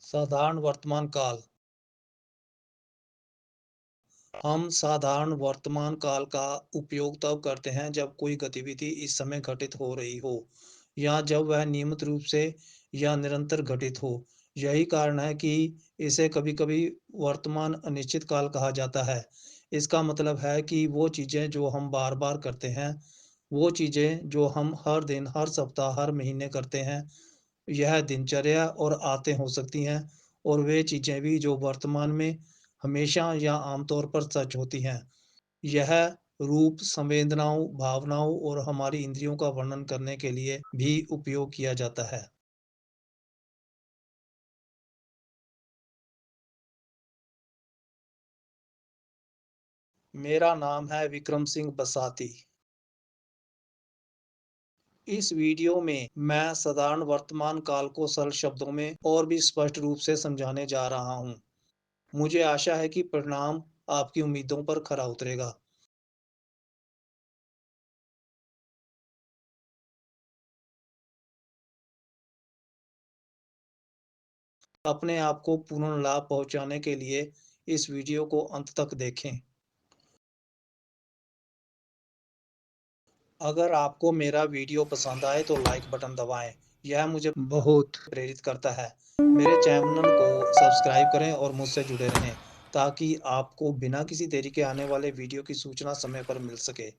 साधारण वर्तमान काल। हम साधारण वर्तमान काल का उपयोग तब करते हैं जब कोई गतिविधि इस समय घटित हो रही हो या जब वह नियमित रूप से या निरंतर घटित हो। यही कारण है कि इसे कभी-कभी वर्तमान अनिश्चित काल कहा जाता है। इसका मतलब है कि वो चीज़ें जो हम बार-बार करते हैं, वो चीज़ें जो हम हर दिन, हर सप्ताह, हर महीने करते हैं, यह दिनचर्या और आदतें हो सकती हैं और वे चीज़ें भी जो वर्तमान में हमेशा या आमतौर पर सच होती हैं। यह रूप, संवेदनाओं, भावनाओं और हमारी इंद्रियों का वर्णन करने के लिए भी उपयोग किया जाता है। मेरा नाम है विक्रम सिंह बसाती। इस वीडियो में मैं साधारण वर्तमान काल को सरल शब्दों में और भी स्पष्ट रूप से समझाने जा रहा हूँ। मुझे आशा है कि परिणाम आपकी उम्मीदों पर खरा उतरेगा। अपने आप को पूर्ण लाभ पहुंचाने के लिए इस वीडियो को अंत तक देखें। अगर आपको मेरा वीडियो पसंद आए तो लाइक बटन दबाएं। यह मुझे बहुत प्रेरित करता है। मेरे चैनल को सब्सक्राइब करें और मुझसे जुड़े रहें ताकि आपको बिना किसी देरी के आने वाले वीडियो की सूचना समय पर मिल सके।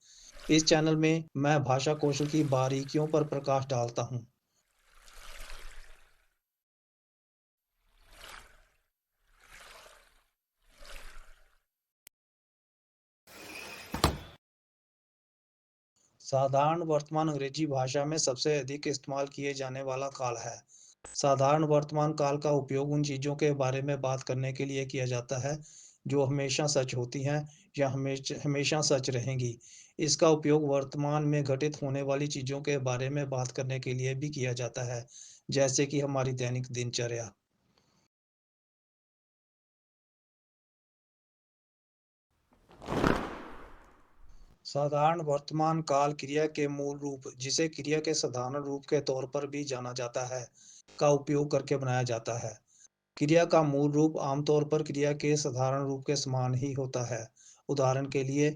इस चैनल में मैं भाषा कौशल की बारीकियों पर प्रकाश डालता हूँ। साधारण वर्तमान अंग्रेजी भाषा में सबसे अधिक इस्तेमाल किए जाने वाला काल है। साधारण वर्तमान काल का उपयोग उन चीज़ों के बारे में बात करने के लिए किया जाता है जो हमेशा सच होती हैं या हमेशा सच रहेंगी। इसका उपयोग वर्तमान में घटित होने वाली चीज़ों के बारे में बात करने के लिए भी किया जाता है, जैसे कि हमारी दैनिक दिनचर्या। साधारण वर्तमान काल क्रिया के मूल रूप, जिसे क्रिया के साधारण रूप के तौर पर भी जाना जाता है, का उपयोग करके बनाया जाता है। क्रिया का मूल रूप आमतौर पर क्रिया के साधारण रूप के समान ही होता है। उदाहरण के लिए,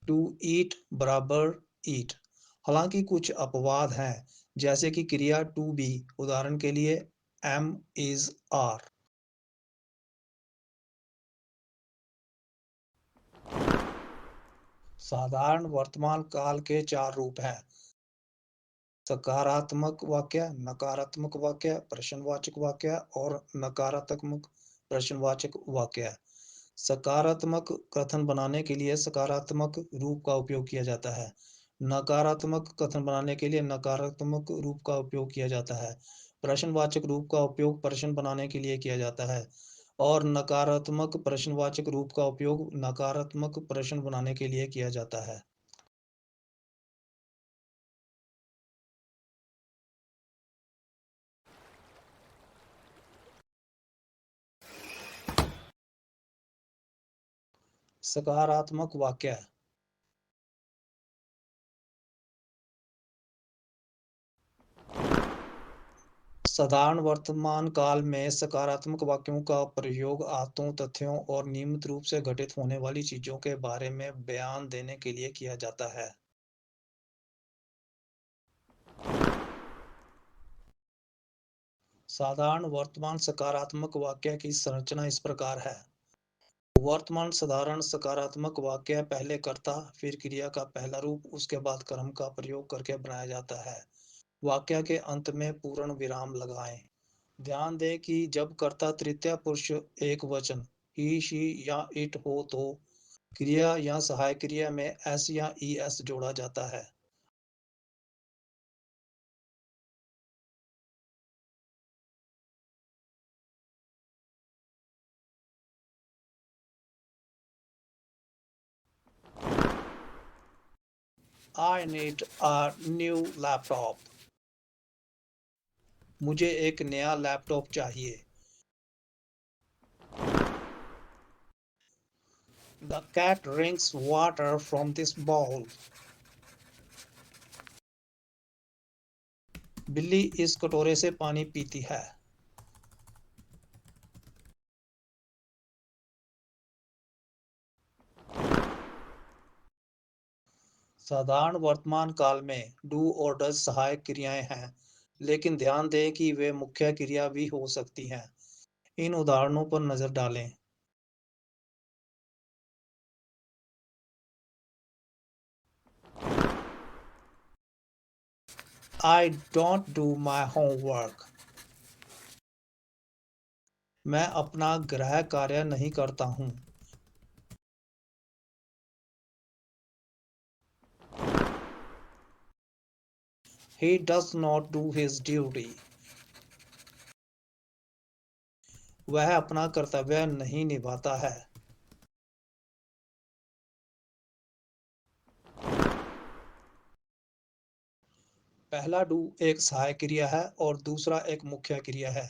टू ईट बराबर ईट। हालांकि कुछ अपवाद हैं, जैसे कि क्रिया टू बी, उदाहरण के लिए एम इज आर। साधारण वर्तमान काल के चार रूप हैं: सकारात्मक वाक्य, नकारात्मक वाक्य, प्रश्नवाचक वाक्य और नकारात्मक प्रश्नवाचक वाक्य। सकारात्मक कथन बनाने के लिए सकारात्मक रूप का उपयोग किया जाता है। नकारात्मक कथन बनाने के लिए नकारात्मक रूप का उपयोग किया जाता है। प्रश्नवाचक रूप का उपयोग प्रश्न बनाने के लिए किया जाता है और नकारात्मक प्रश्नवाचक रूप का उपयोग नकारात्मक प्रश्न बनाने के लिए किया जाता है। सकारात्मक वाक्य। साधारण वर्तमान काल में सकारात्मक वाक्यों का प्रयोग आदतों, तथ्यों और नियमित रूप से घटित होने वाली चीजों के बारे में बयान देने के लिए किया जाता है। साधारण वर्तमान सकारात्मक वाक्य की संरचना इस प्रकार है। वर्तमान साधारण सकारात्मक वाक्य पहले कर्ता, फिर क्रिया का पहला रूप, उसके बाद कर्म का प्रयोग करके बनाया जाता है। वाक्य के अंत में पूर्ण विराम लगाएं। ध्यान दें कि जब कर्ता तृतीय पुरुष एक वचन ही, शी या इट हो तो क्रिया या सहायक क्रिया में एस या ईएस जोड़ा जाता है। I need a new laptop. मुझे एक नया लैपटॉप चाहिए। The cat drinks water from this bowl. बिल्ली इस कटोरे से पानी पीती है। साधारण वर्तमान काल में डू और डज सहायक क्रियाएं हैं, लेकिन ध्यान दें कि वे मुख्य क्रिया भी हो सकती हैं। इन उदाहरणों पर नजर डालें। I don't do my homework. मैं अपना गृह कार्य नहीं करता हूँ। He does not do his duty. वह अपना कर्तव्य नहीं निभाता है। पहला डू एक सहायक क्रिया है और दूसरा एक मुख्य क्रिया है,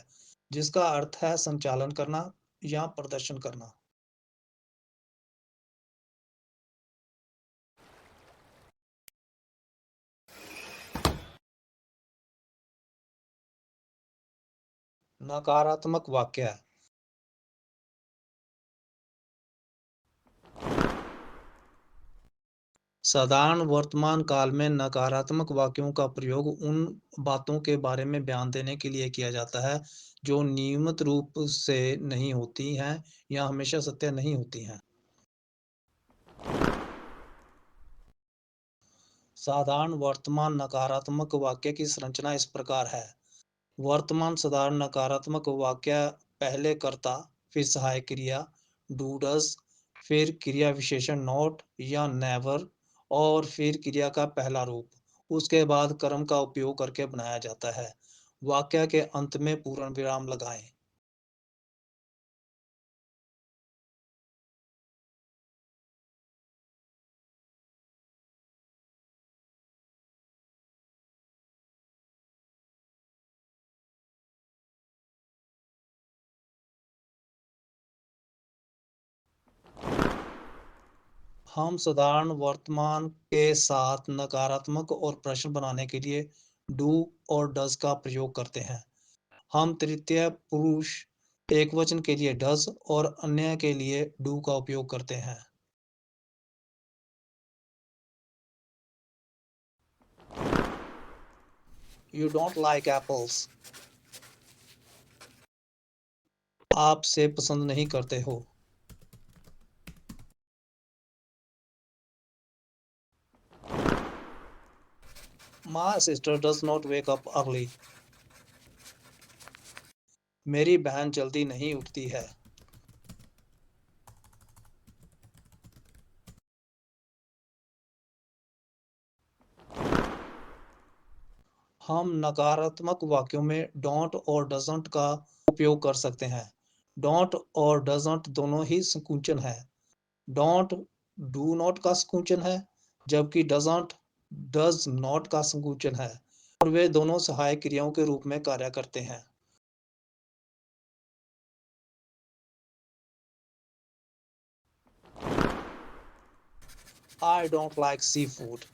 जिसका अर्थ है संचालन करना या प्रदर्शन करना। नकारात्मक वाक्य। साधारण वर्तमान काल में नकारात्मक वाक्यों का प्रयोग उन बातों के बारे में बयान देने के लिए किया जाता है जो नियमित रूप से नहीं होती हैं या हमेशा सत्य नहीं होती हैं। साधारण वर्तमान नकारात्मक वाक्य की संरचना इस प्रकार है। वर्तमान साधारण नकारात्मक वाक्य पहले कर्ता, फिर सहायक क्रिया डू डज, फिर क्रिया विशेषण नॉट या नेवर और फिर क्रिया का पहला रूप। उसके बाद कर्म का उपयोग करके बनाया जाता है। वाक्य के अंत में पूर्ण विराम लगाएं। हम साधारण वर्तमान के साथ नकारात्मक और प्रश्न बनाने के लिए डू और डज का प्रयोग करते हैं। हम तृतीय पुरुष एकवचन के लिए डज और अन्य के लिए डू का उपयोग करते हैं। You don't like apples. आप सेब पसंद नहीं करते हो। My sister does not wake up early. मेरी बहन जल्दी नहीं उठती है। हम नकारात्मक वाक्यों में डोंट और डजंट का उपयोग कर सकते हैं। डोंट और डजंट दोनों ही संकुचन है। डोंट डू नॉट का संकुचन है, जबकि डजंट डज नॉट का संकुचन है और वे दोनों सहायक क्रियाओं के रूप में कार्य करते हैं। I don't like seafood.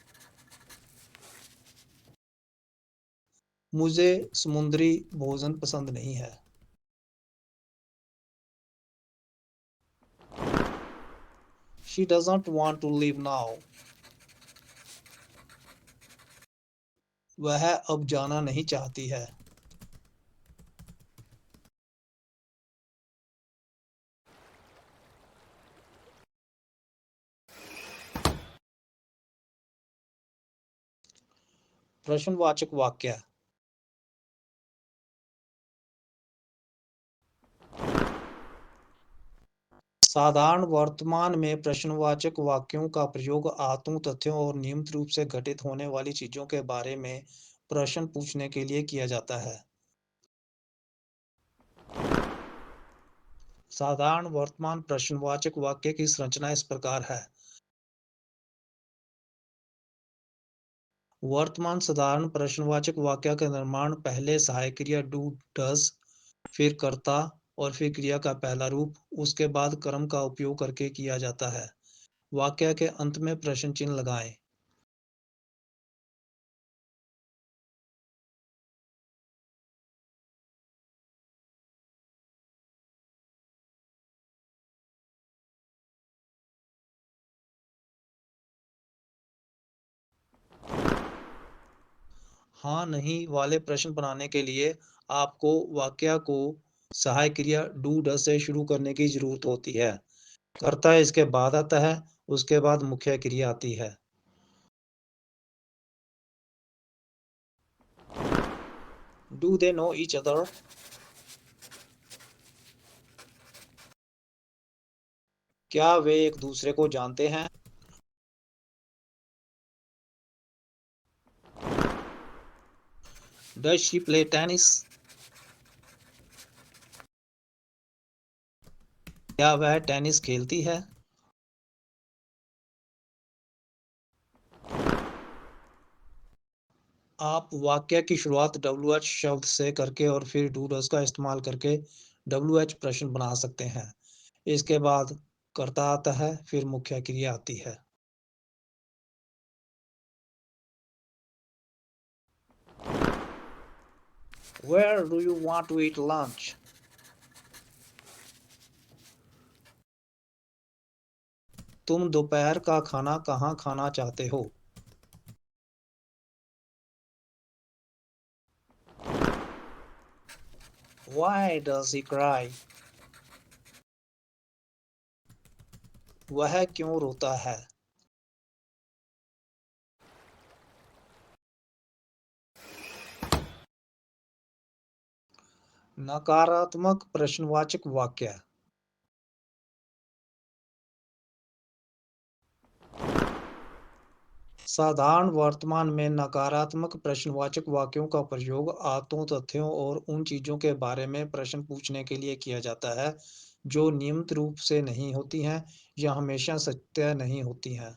मुझे समुद्री भोजन पसंद नहीं है। She doesn't want to leave now. वह अब जाना नहीं चाहती है। प्रश्नवाचक वाक्य। साधारण वर्तमान में प्रश्नवाचक वाक्यों का प्रयोग आत्म तथ्यों और नियमित रूप से घटित होने वाली चीजों के बारे में प्रश्न पूछने के लिए किया जाता है। साधारण वर्तमान प्रश्नवाचक वाक्य की संरचना इस प्रकार है। वर्तमान साधारण प्रश्नवाचक वाक्य का निर्माण पहले सहायक क्रिया डू डज, फिर कर्ता और फिर क्रिया का पहला रूप, उसके बाद कर्म का उपयोग करके किया जाता है। वाक्य के अंत में प्रश्न चिन्ह लगाएं। हाँ नहीं वाले प्रश्न बनाने के लिए आपको वाक्य को सहायक क्रिया डू डज से शुरू करने की जरूरत होती है। कर्ता इसके बाद आता है, उसके बाद मुख्य क्रिया आती है। Do they know each other? क्या वे एक दूसरे को जानते हैं? Does she play tennis? क्या वह टेनिस खेलती है? आप वाक्य की शुरुआत WH शब्द से करके और फिर डू डज का इस्तेमाल करके WH प्रश्न बना सकते हैं। इसके बाद कर्ता आता है, फिर मुख्य क्रिया आती है। Where do you want to eat lunch? तुम दोपहर का खाना कहाँ खाना चाहते हो? Why does he cry? वह क्यों रोता है? नकारात्मक प्रश्नवाचक वाक्य। साधारण वर्तमान में नकारात्मक प्रश्नवाचक वाक्यों का प्रयोग आदतों, तथ्यों और उन चीजों के बारे में प्रश्न पूछने के लिए किया जाता है जो नियमित रूप से नहीं होती हैं या हमेशा सत्य नहीं होती हैं।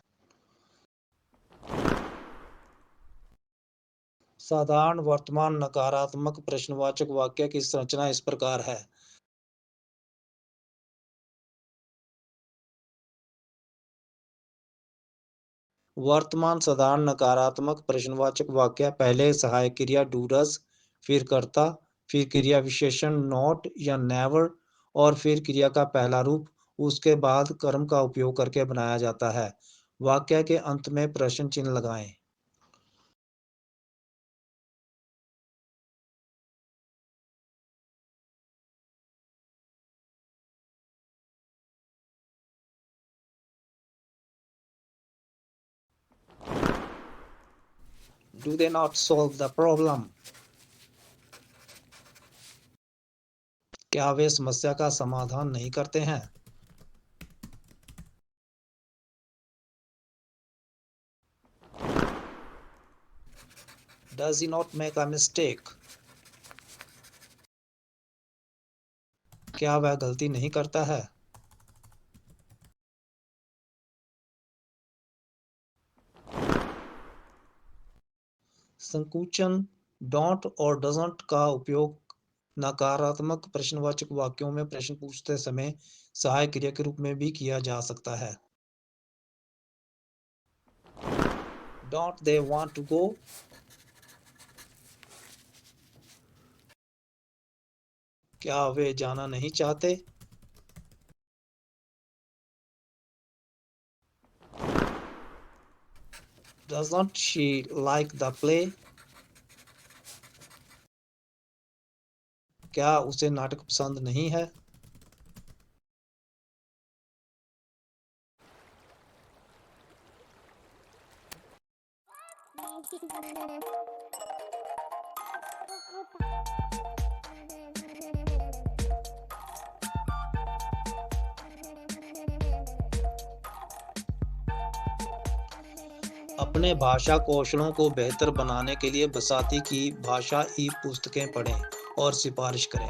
साधारण वर्तमान नकारात्मक प्रश्नवाचक वाक्य की संरचना इस प्रकार है। वर्तमान साधारण नकारात्मक प्रश्नवाचक वाक्य पहले सहायक क्रिया डू डज, फिर कर्ता, फिर क्रिया विशेषण नॉट या नेवर और फिर क्रिया का पहला रूप, उसके बाद कर्म का उपयोग करके बनाया जाता है। वाक्य के अंत में प्रश्न चिन्ह लगाएं। Do they not solve the problem? क्या वे समस्या का समाधान नहीं करते हैं? Does he not make a mistake? क्या वह गलती नहीं करता है? संकुचन डोंट और डजंट का उपयोग नकारात्मक प्रश्नवाचक वाक्यों में प्रश्न पूछते समय सहायक क्रिया के रूप में भी किया जा सकता है। Don't they want to go? क्या वे जाना नहीं चाहते? Doesn't she like the play? क्या उसे नाटक पसंद नहीं है? अपने भाषा कौशलों को बेहतर बनाने के लिए बसाती की भाषा ई पुस्तकें पढ़ें और सिफारिश करें।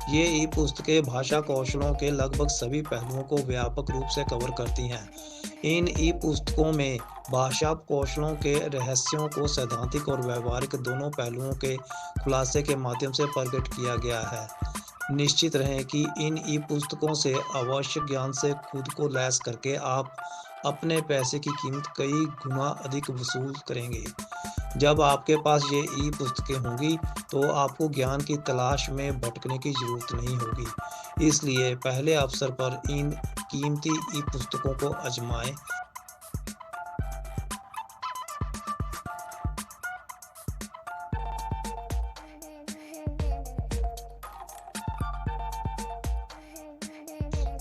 ये ई पुस्तकें भाषा कौशलों के लगभग सभी पहलुओं को व्यापक रूप से कवर करती हैं। इन ई पुस्तकों में भाषा कौशलों के रहस्यों को सैद्धांतिक और व्यावहारिक दोनों पहलुओं के खुलासे के माध्यम से प्रकट किया गया है। निश्चित रहें कि इन ई पुस्तकों से आवश्यक ज्ञान से खुद को लैस करके आप अपने पैसे की कीमत कई गुना अधिक वसूल करेंगे। जब आपके पास ये ई-पुस्तकें होंगी, तो आपको ज्ञान की तलाश में भटकने की ज़रूरत नहीं होगी। इसलिए पहले अवसर पर इन कीमती ई-पुस्तकों को आज़माएँ।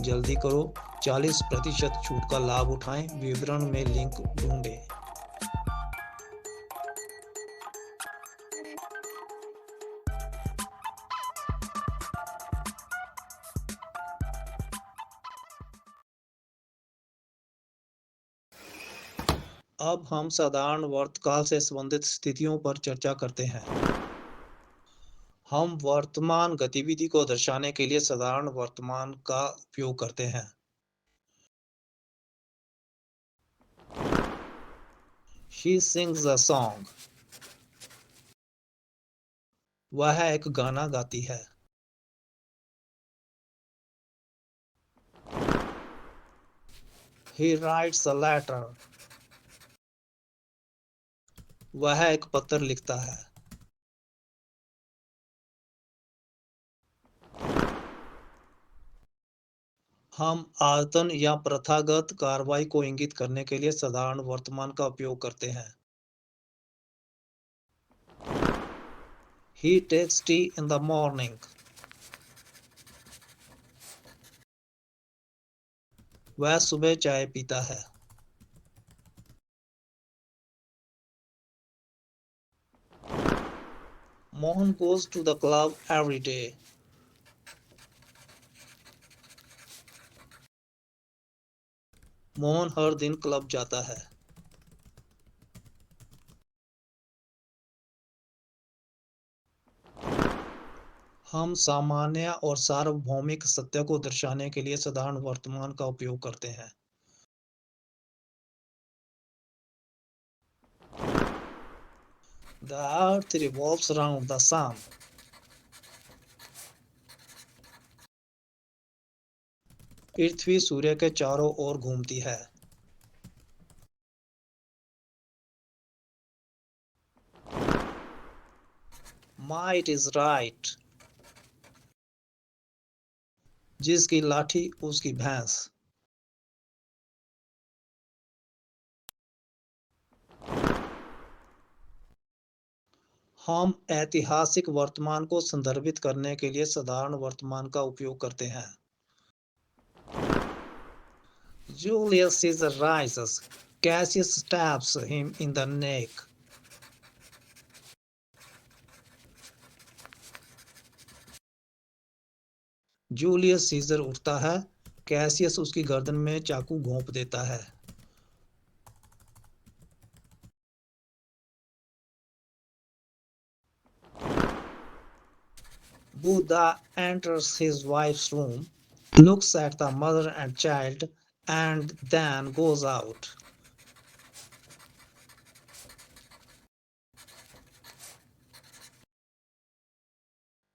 जल्दी करो, 40% छूट का लाभ उठाएँ। विवरण में लिंक ढूँढें। अब हम साधारण वर्तकाल से संबंधित स्थितियों पर चर्चा करते हैं। हम वर्तमान गतिविधि को दर्शाने के लिए साधारण वर्तमान का उपयोग करते हैं। She sings a song. वह एक गाना गाती है। He writes a letter. वह एक पत्र लिखता है। हम आयतन या प्रथागत कार्रवाई को इंगित करने के लिए साधारण वर्तमान का उपयोग करते हैं। He takes tea in the morning. वह सुबह चाय पीता है। Mohan goes to the club every day. Mohan हर दिन क्लब जाता है। हम सामान्य और सार्वभौमिक सत्य को दर्शाने के लिए साधारण वर्तमान का उपयोग करते हैं। The earth revolves around the sun. पृथ्वी सूर्य के चारों ओर घूमती है। Might is right. जिसकी लाठी उसकी भैंस। हम ऐतिहासिक वर्तमान को संदर्भित करने के लिए साधारण वर्तमान का उपयोग करते हैं। Julius Caesar rises. Cassius stabs him in the neck. Julius Caesar उठता है। कैसियस उसकी गर्दन में चाकू घोंप देता है। Buddha enters his wife's room, looks at the mother and child, and then goes out.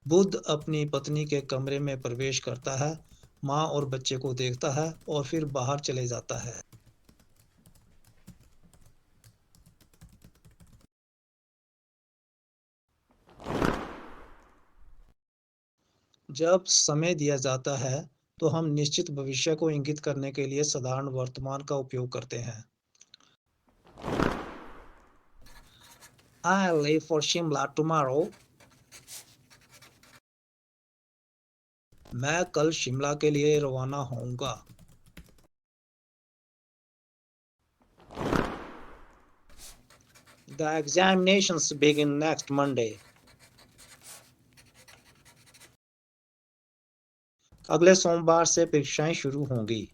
Buddha अपनी पत्नी के कमरे में प्रवेश करता है, माँ और बच्चे को देखता है और फिर बाहर चले जाता है। जब समय दिया जाता है, तो हम निश्चित भविष्य को इंगित करने के लिए साधारण वर्तमान का उपयोग करते हैं। I leave for Shimla tomorrow. मैं कल शिमला के लिए रवाना होऊंगा। The examinations begin next Monday. अगले सोमवार से परीक्षाएं शुरू होंगी।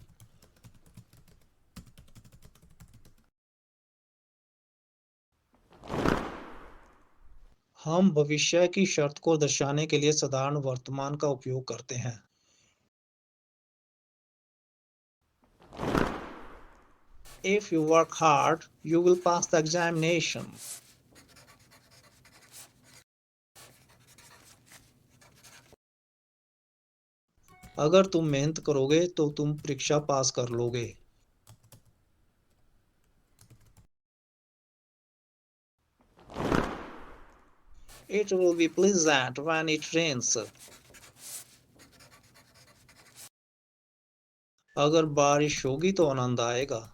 हम भविष्य की शर्त को दर्शाने के लिए साधारण वर्तमान का उपयोग करते हैं। If you work hard, you will pass the examination. अगर तुम मेहनत करोगे तो तुम परीक्षा पास कर लोगे। It will be pleasant when it rains. अगर बारिश होगी तो आनंद आएगा।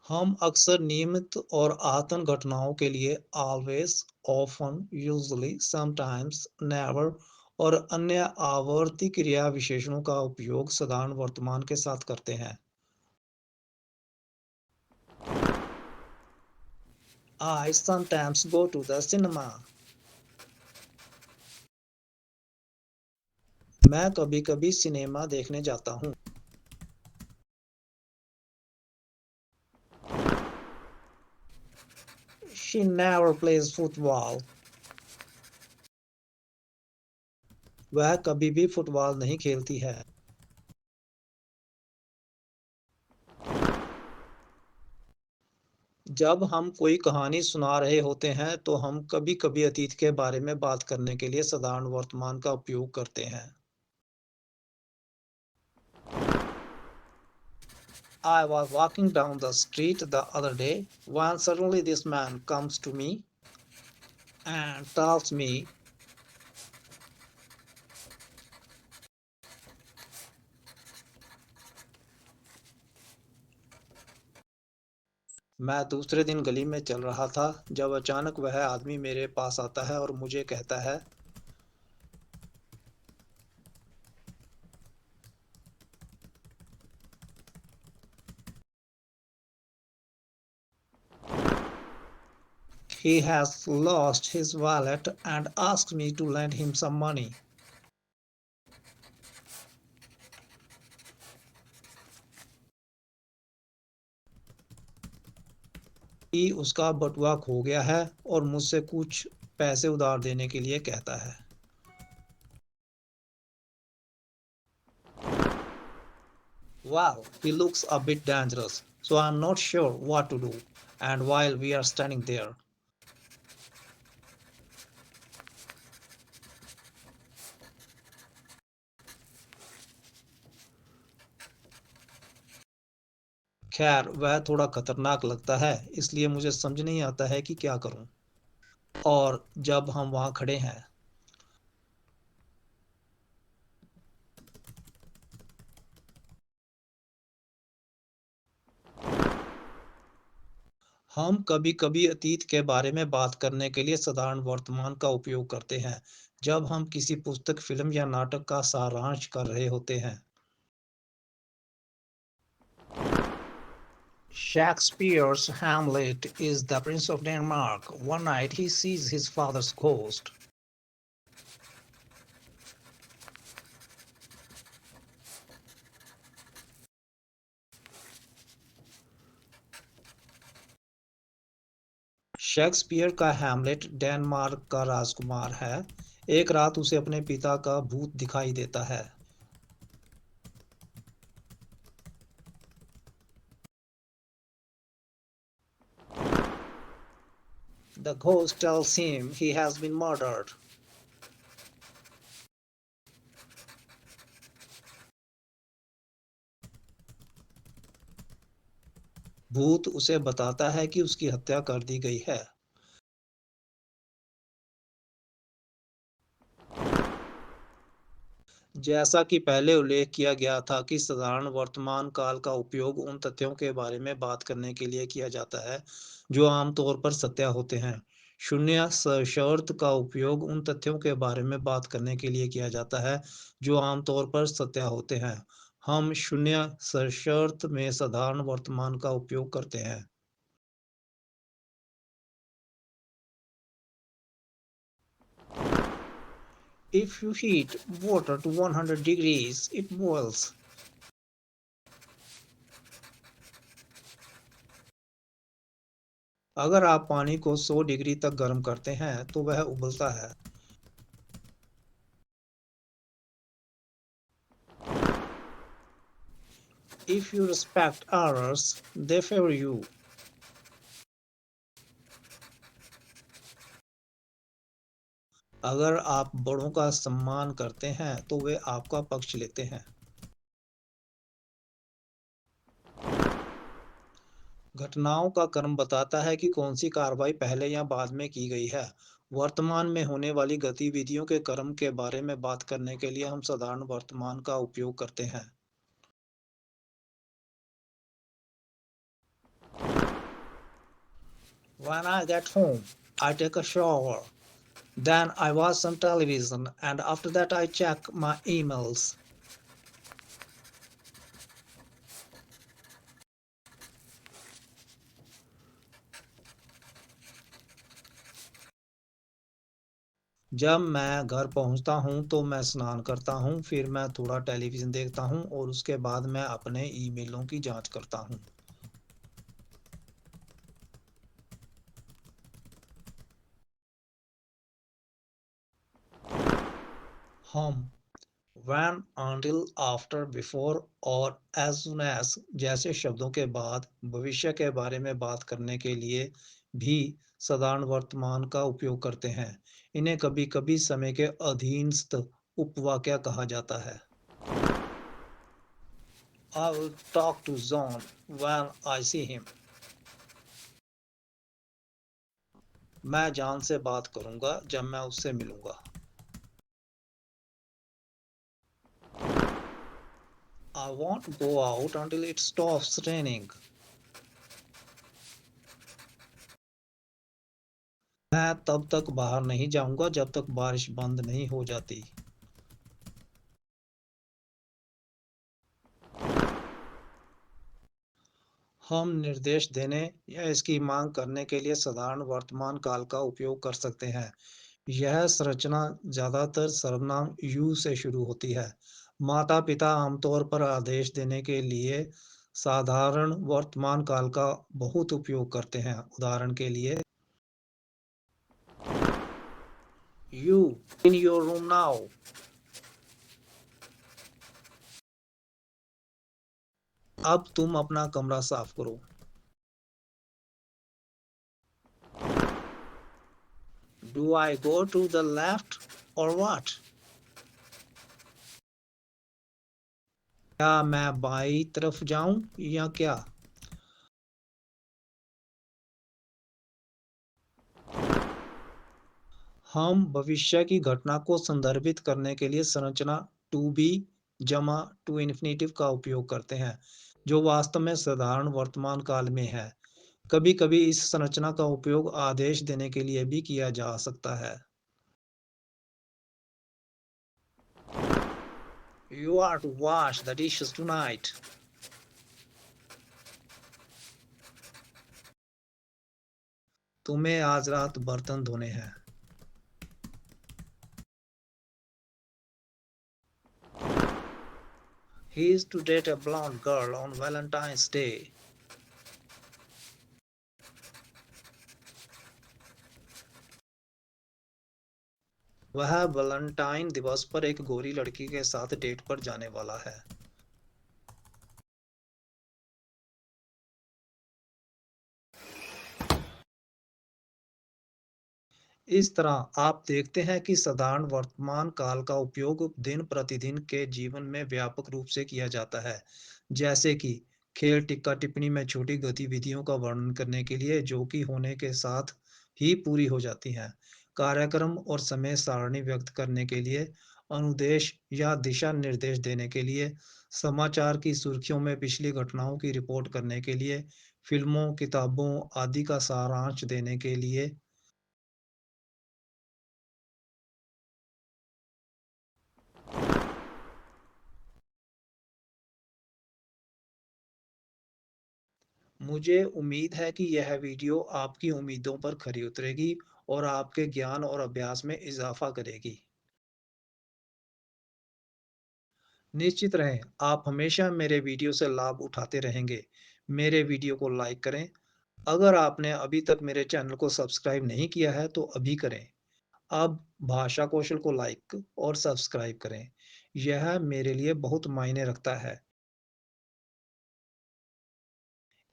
हम अक्सर नियमित और आतन घटनाओं के लिए always, often, usually, sometimes, never और अन्य आवर्ती क्रिया विशेषणों का उपयोग साधारण वर्तमान के साथ करते हैं। I sometimes go to the cinema. मैं कभी-कभी सिनेमा देखने जाता हूँ। She never plays football. वह कभी भी फुटबॉल नहीं खेलती है। जब हम कोई कहानी सुना रहे होते हैं, तो हम कभी-कभी अतीत के बारे में बात करने के लिए साधारण वर्तमान का उपयोग करते हैं। I was walking down the street the other day when suddenly this man comes to me and tells me, मैं दूसरे दिन गली में चल रहा था जब अचानक वह आदमी मेरे पास आता है और मुझे कहता है, he has lost his wallet and asks me to lend him some money. कि उसका बटुआ खो गया है और मुझसे कुछ पैसे उधार देने के लिए कहता है। Wow, he looks a bit dangerous, so I'm not sure what to do. And while we are standing there, खैर वह थोड़ा खतरनाक लगता है, इसलिए मुझे समझ नहीं आता है कि क्या करूं। और जब हम वहां खड़े हैं, हम कभी-कभी अतीत के बारे में बात करने के लिए साधारण वर्तमान का उपयोग करते हैं, जब हम किसी पुस्तक, फिल्म या नाटक का सारांश कर रहे होते हैं। Shakespeare's Hamlet is the Prince of Denmark. One night he sees his father's ghost. Shakespeare का हैमलेट डेनमार्क का राजकुमार है। एक रात उसे अपने पिता का भूत दिखाई देता है। The ghost tells him he has been murdered. भूत उसे बताता है कि उसकी हत्या कर दी गई है। जैसा कि पहले उल्लेख किया गया था कि साधारण वर्तमान काल का उपयोग उन तथ्यों के बारे में बात करने के लिए किया जाता है जो आमतौर पर सत्य होते हैं। शून्य सशर्त का उपयोग उन तथ्यों के बारे में बात करने के लिए किया जाता है जो आमतौर पर सत्य होते हैं। हम शून्य सशर्त में साधारण वर्तमान का उपयोग करते हैं। If you heat water to 100 degrees, it boils. अगर आप पानी को 100 डिग्री तक गर्म करते हैं तो वह उबलता है। If you respect others, they favor you. अगर आप बड़ों का सम्मान करते हैं तो वे आपका पक्ष लेते हैं। घटनाओं का क्रम बताता है कि कौन सी कार्रवाई पहले या बाद में की गई है। वर्तमान में होने वाली गतिविधियों के क्रम के बारे में बात करने के लिए हम साधारण वर्तमान का उपयोग करते हैं। When I get home, I take a shower. Then I watch some television and after that I check my emails. जब मैं घर पहुंचता हूं तो मैं स्नान करता हूं, फिर मैं थोड़ा टेलीविजन देखता हूं और उसके बाद मैं अपने ईमेलों की जांच करता हूं। हम when, until, after, before और as soon as जैसे शब्दों के बाद भविष्य के बारे में बात करने के लिए भी साधारण वर्तमान का उपयोग करते हैं। इन्हें कभी-कभी समय के अधीनस्थ उपवाक्य कहा जाता है। I will talk to John when I see him. मैं जॉन से बात करूंगा जब मैं उससे मिलूंगा। I won't go out until it stops raining. मैं तब तक बाहर नहीं जाऊंगा जब तक बारिश बंद नहीं हो जाती। हम निर्देश देने या इसकी मांग करने के लिए साधारण वर्तमान काल का उपयोग कर सकते हैं। यह संरचना ज्यादातर सर्वनाम यू से शुरू होती है। माता-पिता आमतौर पर आदेश देने के लिए साधारण वर्तमान काल का बहुत उपयोग करते हैं। उदाहरण के लिए, you in your room now. अब तुम अपना कमरा साफ करो। Do I go to the left or what? क्या मैं बाई तरफ जाऊं या क्या? हम भविष्य की घटना को संदर्भित करने के लिए संरचना टू बी जमा टू इन्फिनेटिव का उपयोग करते हैं, जो वास्तव में साधारण वर्तमान काल में है। कभी-कभी इस संरचना का उपयोग आदेश देने के लिए भी किया जा सकता है। You are to wash the dishes tonight. तुम्हें आज रात बर्तन धोने हैं। He is to date a blonde girl on Valentine's Day. वह वैलेंटाइन दिवस पर एक गोरी लड़की के साथ डेट पर जाने वाला है। इस तरह आप देखते हैं कि साधारण वर्तमान काल का उपयोग दिन प्रतिदिन के जीवन में व्यापक रूप से किया जाता है, जैसे कि खेल टिक्का टिप्पणी में छोटी गतिविधियों का वर्णन करने के लिए जो कि होने के साथ ही पूरी हो जाती हैं, कार्यक्रम और समय सारणी व्यक्त करने के लिए, अनुदेश या दिशा निर्देश देने के लिए, समाचार की सुर्खियों में पिछली घटनाओं की रिपोर्ट करने के लिए, फिल्मों, किताबों आदि का सारांश देने के लिए। मुझे उम्मीद है कि यह वीडियो आपकी उम्मीदों पर खरी उतरेगी और आपके ज्ञान और अभ्यास में इजाफा करेगी। निश्चित रहें, आप हमेशा मेरे वीडियो से लाभ उठाते रहेंगे। मेरे वीडियो को लाइक करें। अगर आपने अभी तक मेरे चैनल को सब्सक्राइब नहीं किया है तो अभी करें। अब भाषा कौशल को लाइक और सब्सक्राइब करें। यह मेरे लिए बहुत मायने रखता है।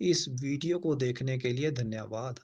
इस वीडियो को देखने के लिए धन्यवाद।